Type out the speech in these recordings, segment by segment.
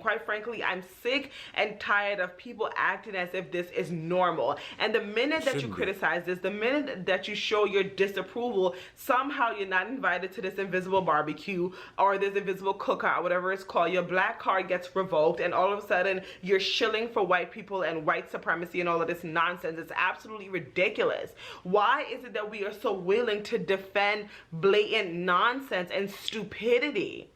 Quite frankly, I'm sick and tired of people acting as if this is normal. And the minute that you criticize this, the minute that you show your disapproval, somehow you're not invited to this invisible barbecue or this invisible cookout, whatever it's called. Your black card gets revoked, and all of a sudden you're shilling for white people and white supremacy and all of this nonsense. It's absolutely ridiculous. Why is it that we are so willing to defend blatant nonsense and stupidity?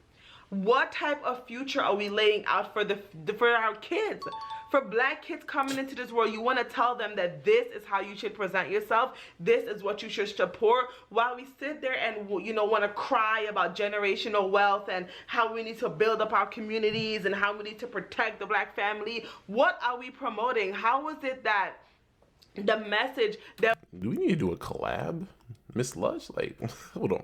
What type of future are we laying out for our kids? For black kids coming into this world, you want to tell them that this is how you should present yourself, this is what you should support, while we sit there and want to cry about generational wealth and how we need to build up our communities and how we need to protect the black family. What are we promoting? How is it that the message that... Do we need to do a collab? Miss Lush? Like, hold on.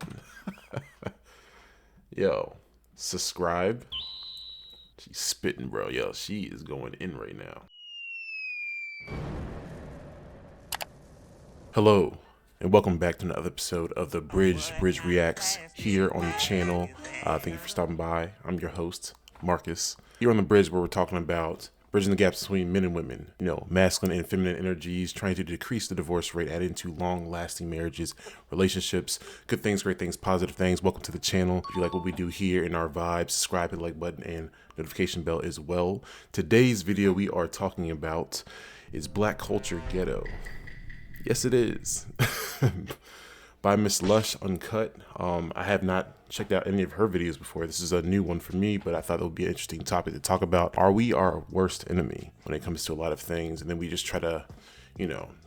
Yo. Subscribe. She's spitting, bro. Yo, she is going in right now. Hello, and welcome back to another episode of the Bridge Reacts here on the channel. Thank you for stopping by. I'm your host, Marcus. Here on the Bridge, where we're talking about bridging the gaps between men and women, masculine and feminine energies, trying to decrease the divorce rate, add into long-lasting marriages, relationships, good things, great things, positive things. Welcome to the channel. If you like what we do here in our vibes, subscribe, hit the like button, and notification bell as well. Today's video we are talking about is Black Culture Ghetto. Yes, it is. By Miss Lush Uncut. I have not checked out any of her videos before. This is a new one for me, but I thought it would be an interesting topic to talk about. Are we our worst enemy when it comes to a lot of things? And then we just try to,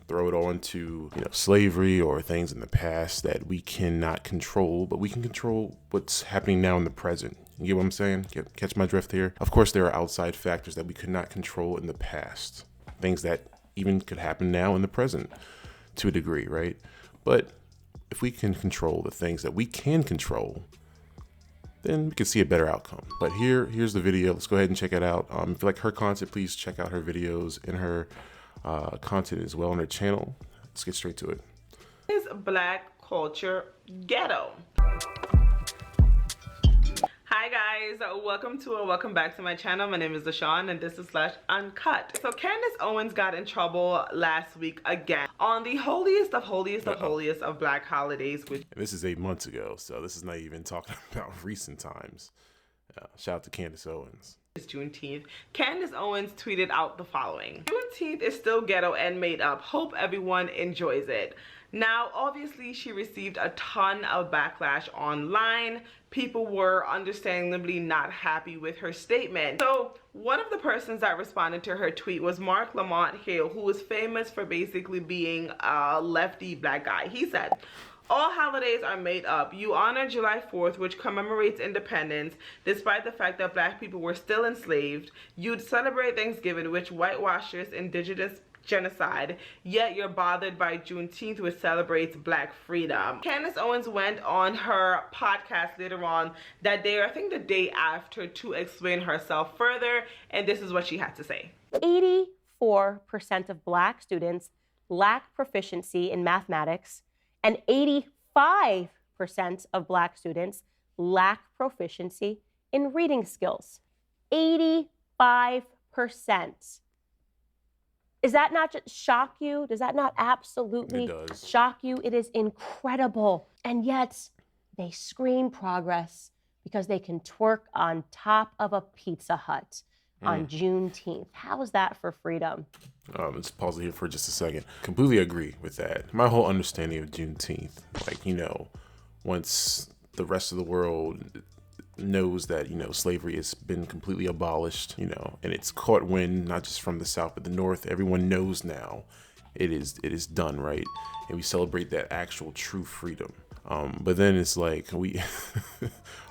throw it on to, slavery or things in the past that we cannot control, but we can control what's happening now in the present. You get what I'm saying? Catch my drift here? Of course, there are outside factors that we could not control in the past. Things that even could happen now in the present to a degree, right? But if we can control the things that we can control, then we can see a better outcome. But here's the video. Let's go ahead and check it out. If you like her content, please check out her videos and her content as well on her channel. Let's get straight to it. Is Black Culture Ghetto. Hi guys, welcome back to my channel. My name is Deshawn and this is Slash Uncut. So Candace Owens got in trouble last week again on the holiest of black holidays. And this is 8 months ago, so this is not even talking about recent times. Shout out to Candace Owens. It's Juneteenth. Candace Owens tweeted out the following: Juneteenth is still ghetto and made up. Hope everyone enjoys it. Now, obviously, she received a ton of backlash online. People were understandably not happy with her statement. So one of the persons that responded to her tweet was Mark Lamont Hill, who is famous for basically being a lefty black guy. He said, "All holidays are made up. You honor July 4th, which commemorates independence, despite the fact that black people were still enslaved. You'd celebrate Thanksgiving, which whitewashes indigenous genocide, yet you're bothered by Juneteenth, which celebrates black freedom." Candace Owens went on her podcast later on that day, or I think the day after, to explain herself further, and this is what she had to say. 84% of black students lack proficiency in mathematics, and 85% of black students lack proficiency in reading skills. 85%. Does that not just shock you? Does that not absolutely shock you? It is incredible. And yet they scream progress because they can twerk on top of a Pizza Hut on Juneteenth. How is that for freedom? Let's pause it here for just a second. Completely agree with that. My whole understanding of Juneteenth, once the rest of the world knows that slavery has been completely abolished, and it's caught wind not just from the South but the North. Everyone knows now it is done, right? And we celebrate that actual true freedom. But then it's like we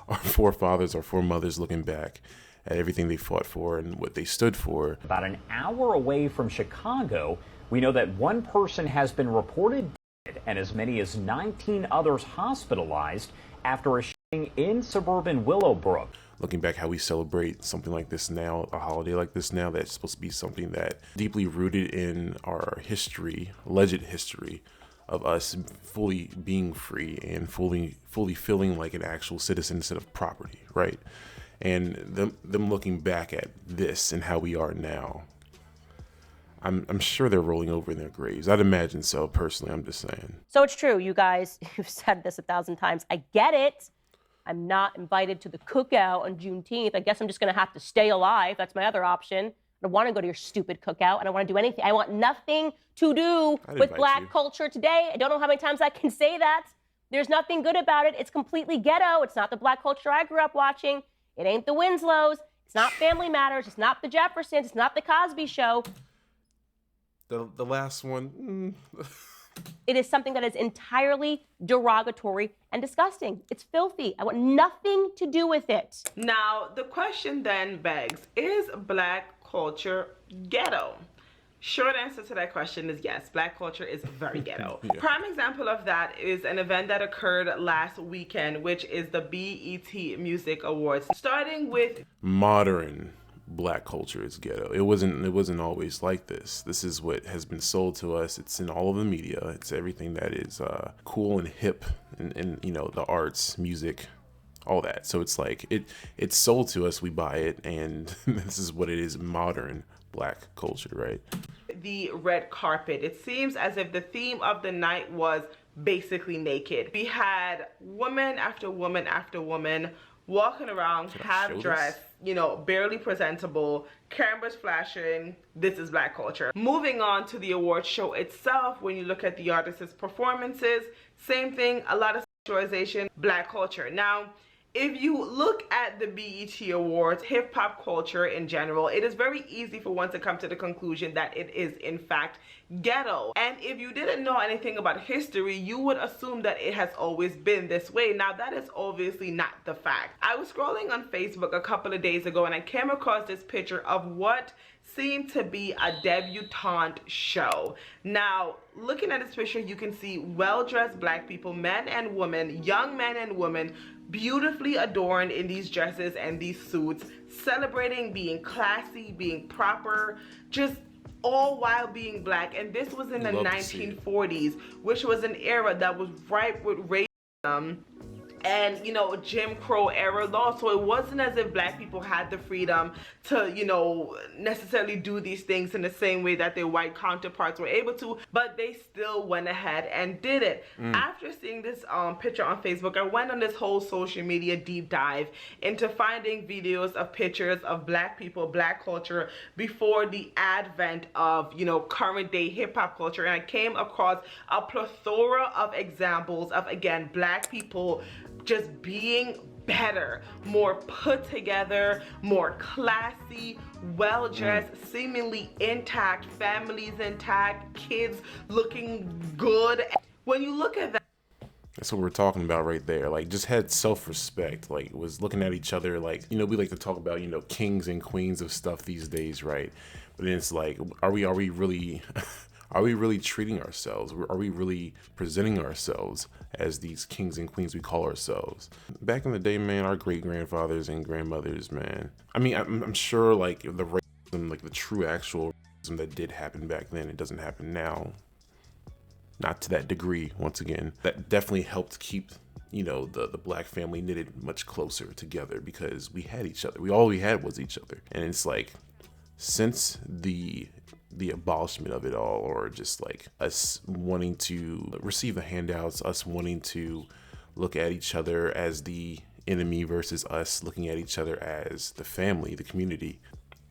our forefathers, our foremothers, looking back at everything they fought for and what they stood for. About an hour away from Chicago, we know that one person has been reported dead and as many as 19 others hospitalized after a shooting in suburban Willowbrook. Looking back how we celebrate something like this now, a holiday like this now, that's supposed to be something that deeply rooted in our history, alleged history of us fully being free and fully feeling like an actual citizen instead of property, right? And them looking back at this and how we are now, I'm sure they're rolling over in their graves. I'd imagine so, personally. I'm just saying. So it's true, you guys. You've said this 1,000 times. I get it. I'm not invited to the cookout on Juneteenth. I guess I'm just going to have to stay alive. That's my other option. I don't want to go to your stupid cookout. I don't want to do anything. I want nothing to do with Black culture today. I don't know how many times I can say that. There's nothing good about it. It's completely ghetto. It's not the Black culture I grew up watching. It ain't the Winslows. It's not Family Matters. It's not the Jeffersons. It's not the Cosby Show. The last one. It is something that is entirely derogatory and disgusting. It's filthy. I want nothing to do with it. Now, the question then begs, is Black culture ghetto? Short answer to that question is yes. Black culture is very ghetto. Yeah. Prime example of that is an event that occurred last weekend, which is the BET Music Awards. Starting with modern Black culture is ghetto. It wasn't always like this. This is what has been sold to us. It's in all of the media. It's everything that is cool and hip and you know, the arts, music, all that. So it's like it's sold to us, we buy it, and this is what it is, modern Black culture, right? The red carpet. It seems as if the theme of the night was basically naked. We had woman after woman after woman walking around, half dressed, you know, barely presentable, cameras flashing. This is Black culture. Moving on to the award show itself, when you look at the artists' performances, same thing, a lot of sexualization, Black culture. Now, if you look at the BET Awards, hip-hop culture in general, it is very easy for one to come to the conclusion that it is, in fact, ghetto. And if you didn't know anything about history, you would assume that it has always been this way. Now, that is obviously not the fact. I was scrolling on Facebook a couple of days ago, and I came across this picture of what seemed to be a debutante show. Now, looking at this picture, you can see well-dressed Black people, men and women, young men and women, beautifully adorned in these dresses and these suits, celebrating being classy, being proper, just all while being Black. And this was in the 1940s, which was an era that was ripe with racism and, you know, Jim Crow era law. So it wasn't as if Black people had the freedom to, you know, necessarily do these things in the same way that their white counterparts were able to, but they still went ahead and did it. After seeing this picture on Facebook, I went on this whole social media deep dive into finding videos of pictures of Black people, Black culture before the advent of, you know, current day hip hop culture. And I came across a plethora of examples of, again, Black people just being better, more put together, more classy, well-dressed, seemingly intact, families intact, kids looking good. When you look at that, that's what we're talking about right there. Like, just had self-respect, like was looking at each other. Like, you know, we like to talk about, you know, kings and queens of stuff these days, right? But then it's like, are we really are we really treating ourselves? Are we really presenting ourselves as these kings and queens we call ourselves? Back in the day, man, our great-grandfathers and grandmothers, man. I mean, I'm sure, like, the racism, like the true actual racism that did happen back then, it doesn't happen now. Not to that degree, once again. That definitely helped keep, you know, the Black family knitted much closer together because we had each other. All we had was each other. And it's like, since the abolishment of it all, or just like us wanting to receive the handouts, us wanting to look at each other as the enemy versus us looking at each other as the family, the community.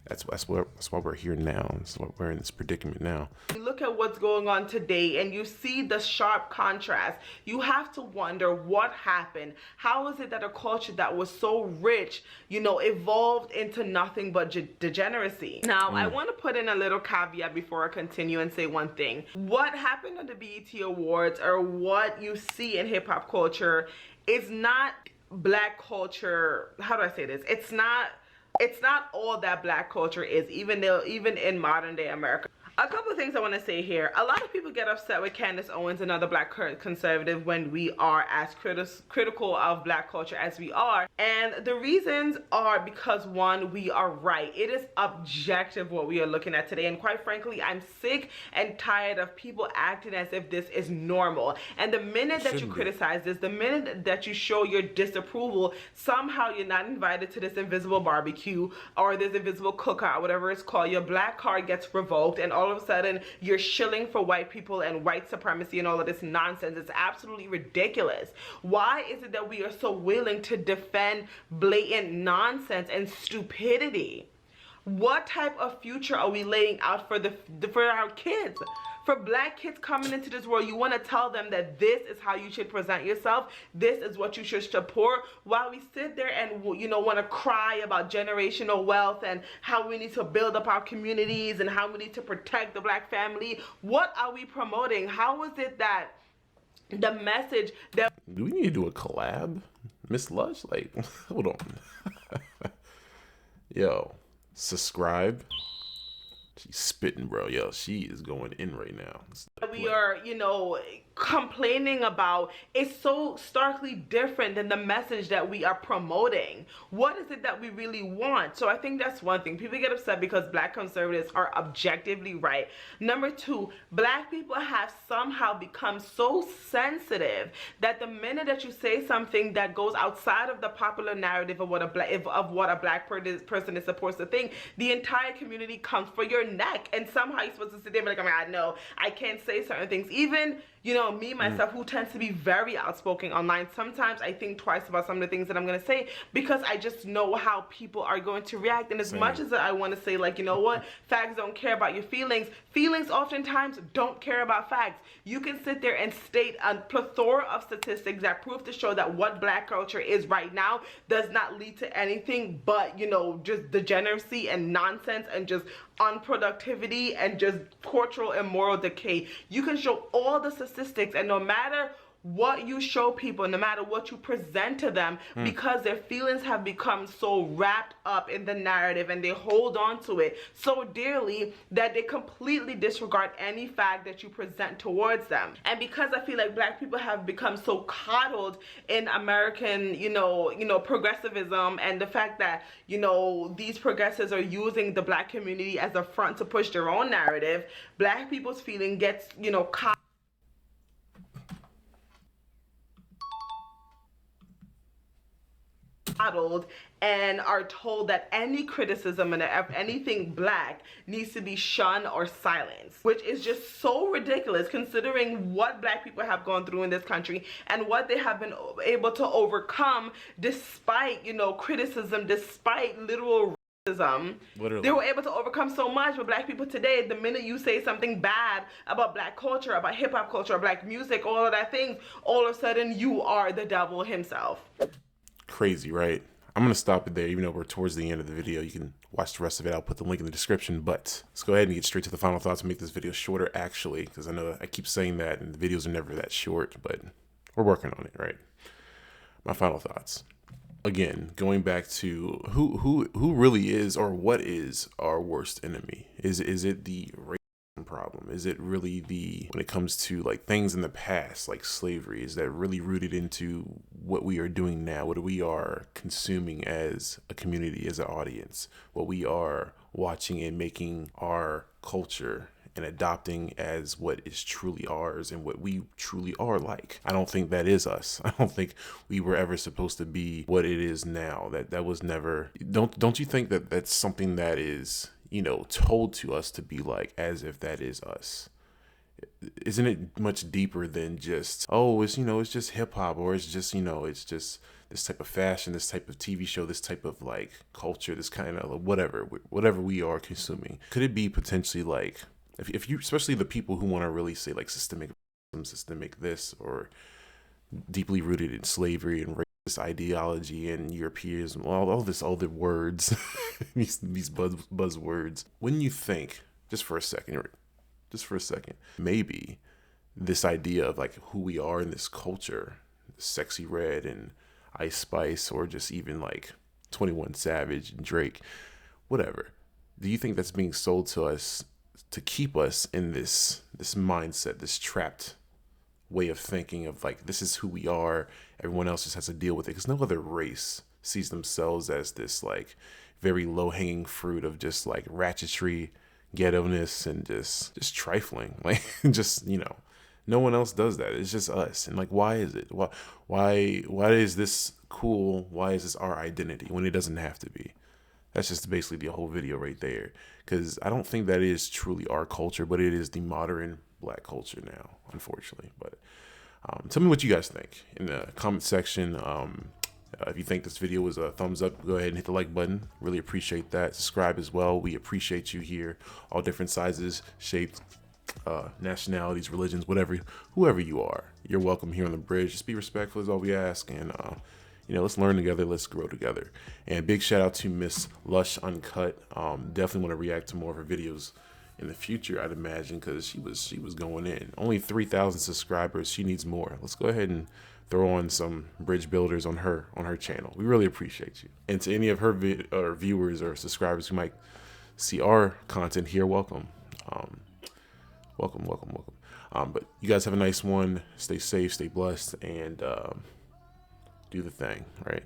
That's why we're here now. That's why we're in this predicament now. You look at what's going on today and you see the sharp contrast. You have to wonder what happened. How is it that a culture that was so rich, you know, evolved into nothing but degeneracy? Now, I want to put in a little caveat before I continue and say one thing. What happened at the BET Awards, or what you see in hip hop culture, is not Black culture. How do I say this? It's not all that Black culture is, even in modern day America. A couple of things I want to say here. A lot of people get upset with Candace Owens, another black conservative, when we are as critical of black culture as we are. And the reasons are because, one, we are right. It is objective what we are looking at today. And quite frankly, I'm sick and tired of people acting as if this is normal. And the minute that you criticize this, the minute that you show your disapproval, somehow you're not invited to this invisible barbecue or this invisible cookout, whatever it's called. Your black card gets revoked, and all of a sudden you're shilling for white people and white supremacy and all of this nonsense. It's absolutely ridiculous. Why is it that we are so willing to defend blatant nonsense and stupidity? What type of future are we laying out for our kids? For black kids coming into this world, you want to tell them that this is how you should present yourself, this is what you should support, while we sit there and, you know, want to cry about generational wealth and how we need to build up our communities and how we need to protect the black family. What are we promoting? How is it that the message that... Do we need to do a collab? Miss Lush? Like, hold on. Yo, subscribe. She's spitting, bro. Yo, she is going in right now. We are, you know, complaining about is so starkly different than the message that we are promoting. What is it that we really want? So I think that's one thing. People get upset because black conservatives are objectively right. Number two, black people have somehow become so sensitive that the minute that you say something that goes outside of the popular narrative of what a black person is supposed to think, the entire community comes for your neck, and somehow you're supposed to sit there and be like, I mean, I know I can't say certain things. Even, you know, me myself, who tends to be very outspoken online, sometimes I think twice about some of the things that I'm going to say because I just know how people are going to react. And as much as I want to say, like, you know what, facts don't care about your feelings, feelings oftentimes don't care about facts. You can sit there and state a plethora of statistics that prove to show that what black culture is right now does not lead to anything but, you know, just degeneracy and nonsense and just unproductivity and just cultural and moral decay. You can show all the statistics, and no matter what you show people, no matter what you present to them, because their feelings have become so wrapped up in the narrative and they hold on to it so dearly that they completely disregard any fact that you present towards them. And because I feel like black people have become so coddled in American, you know, progressivism, and the fact that, you know, these progressives are using the black community as a front to push their own narrative, black people's feeling gets, you know, coddled and are told that any criticism of anything black needs to be shunned or silenced, which is just so ridiculous considering what black people have gone through in this country and what they have been able to overcome despite, you know, criticism, despite literal racism. Literally. They were able to overcome so much. But black people today, the minute you say something bad about black culture, about hip-hop culture, black music, all of that things, all of a sudden you are the devil himself. Crazy, right? I'm going to stop it there, even though we're towards the end of the video. You can watch the rest of it. I'll put the link in the description, but let's go ahead and get straight to the final thoughts and make this video shorter, actually, because I know I keep saying that and the videos are never that short, but we're working on it, right? My final thoughts. Again, going back to who really is, or what is our worst enemy? Is it the racism problem? Is it really when it comes to like things in the past, like slavery, is that really rooted into what we are doing now, what we are consuming as a community, as an audience, what we are watching and making our culture and adopting as what is truly ours and what we truly are like? I don't think that is us. I don't think we were ever supposed to be what it is now. That was never. Don't you think that that's something that is, you know, told to us to be like, as if that is us? Isn't it much deeper than just, oh, it's, you know, it's just hip hop, or it's just, you know, it's just this type of fashion, this type of TV show, this type of like culture, this kind of whatever we are consuming? Could it be potentially like, if you, especially the people who want to really say like systemic this, or deeply rooted in slavery and racist ideology and Europeanism, all this other words, these buzzwords, wouldn't you think, just for a second, maybe this idea of like who we are in this culture, Sexy Red and Ice Spice, or just even like 21 Savage and Drake, whatever, do you think that's being sold to us to keep us in this mindset, this trapped way of thinking of like, this is who we are. Everyone else just has to deal with it, because no other race sees themselves as this like very low-hanging fruit of just like ratchetry, ghetto-ness, and just trifling. Like, just, you know, no one else does that. It's just us. And like, why is it? Why is this cool? Why is this our identity when it doesn't have to be? That's just basically the whole video right there. Because I don't think that is truly our culture, but it is the modern black culture now, unfortunately. But tell me what you guys think in the comment section. If you think this video was a thumbs up, go ahead and hit the like button. Really appreciate that. Subscribe as well. We appreciate you here. All different sizes, shapes, nationalities, religions, whoever you are. You're welcome here on the bridge. Just be respectful is all we ask. And, you know, let's learn together. Let's grow together. And big shout out to Miss Lush Uncut. Definitely want to react to more of her videos in the future, I'd imagine, because she was going in. Only 3,000 subscribers. She needs more. Let's go ahead and throw on some bridge builders on her channel. We really appreciate you. And to any of her viewers or subscribers who might see our content here, welcome. Welcome. But you guys have a nice one. Stay safe, stay blessed, and do the thing, right?